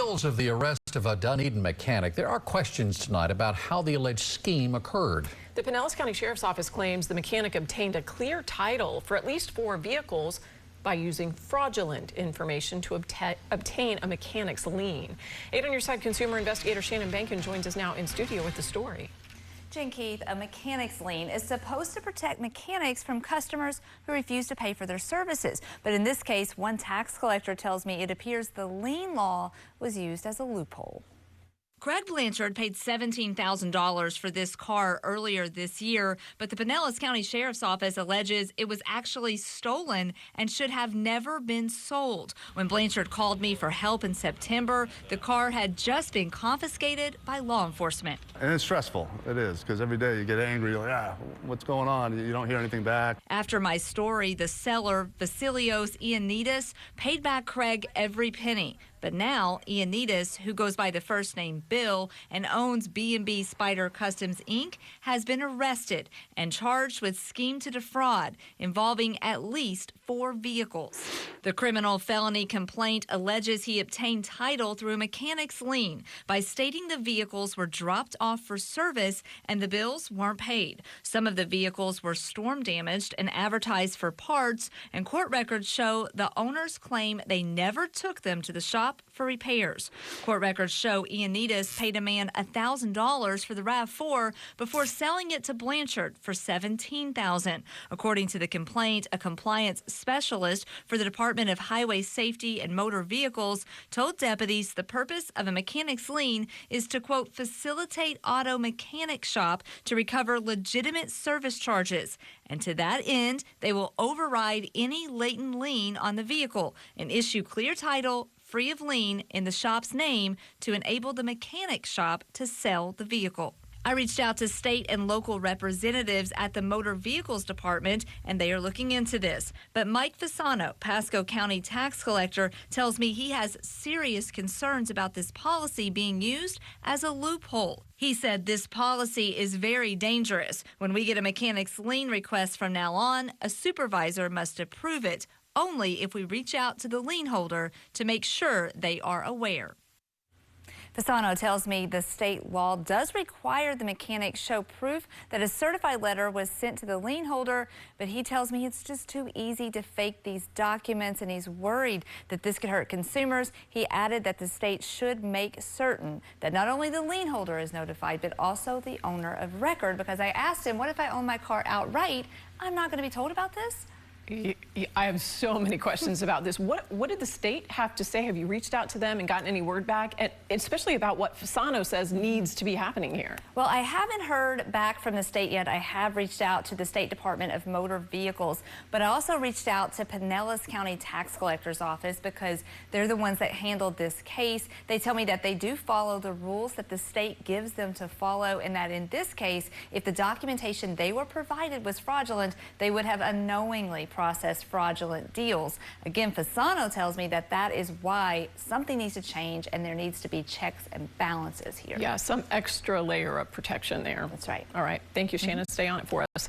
heels of the arrest of a Dunedin mechanic, there are questions tonight about how the alleged scheme occurred. The Pinellas County Sheriff's Office claims the mechanic obtained a clear title for at least 4 vehicles by using fraudulent information to obtain a mechanic's lien. 8 on Your Side consumer investigator Shannon Behnken joins us now in studio with the story. Jen Keith, a mechanic's lien is supposed to protect mechanics from customers who refuse to pay for their services. But in this case, one tax collector tells me it appears the lien law was used as a loophole. Craig Blanchard paid $17,000 for this car earlier this year, but the Pinellas County Sheriff's Office alleges it was actually stolen and should have never been sold. When Blanchard called me for help in September, the car had just been confiscated by law enforcement. And it's stressful. It is, because every day you get angry, you're like, what's going on? You don't hear anything back. After my story, the seller, Vasilios Ioannidis, paid back Craig every penny. But now, Ioannidis, who goes by the first name Bill and owns B&B Spider Customs, Inc., has been arrested and charged with scheme to defraud involving at least 4 vehicles. The criminal felony complaint alleges he obtained title through a mechanic's lien by stating the vehicles were dropped off for service and the bills weren't paid. Some of the vehicles were storm damaged and advertised for parts, and court records show the owners claim they never took them to the shop for repairs. Court records show Ioannidis paid a man $1,000 for the RAV4 before selling it to Blanchard for $17,000. According to the complaint, a compliance specialist for the Department of Highway Safety and Motor Vehicles told deputies the purpose of a mechanic's lien is to, quote, facilitate auto mechanic shop to recover legitimate service charges. And to that end, they will override any latent lien on the vehicle and issue clear title free of lien in the shop's name to enable the mechanic shop to sell the vehicle. I reached out to state and local representatives at the Motor Vehicles Department, and they are looking into this. But Mike Fasano, Pasco County tax collector, tells me he has serious concerns about this policy being used as a loophole. He said this policy is very dangerous. When we get a mechanic's lien request from now on, a supervisor must approve it, only if we reach out to the lien holder to make sure they are aware. Fasano tells me the state law does require the mechanic show proof that a certified letter was sent to the lien holder, but he tells me it's just too easy to fake these documents, and he's worried that this could hurt consumers. He added that the state should make certain that not only the lien holder is notified, but also the owner of record, because I asked him, what if I own my car outright? I'm not going to be told about this? I have so many questions about this. What did the state have to say? Have you reached out to them and gotten any word back? And especially about what Fasano says needs to be happening here. Well, I haven't heard back from the state yet. I have reached out to the State Department of Motor Vehicles, but I also reached out to Pinellas County Tax Collector's Office because they're the ones that handled this case. They tell me that they do follow the rules that the state gives them to follow, and that in this case, if the documentation they were provided was fraudulent, they would have unknowingly processed fraudulent deals. Again, Fasano tells me that that is why something needs to change, and there needs to be checks and balances here. Yeah, some extra layer of protection there. That's right. All right. Thank you, Shannon. Stay on it for us.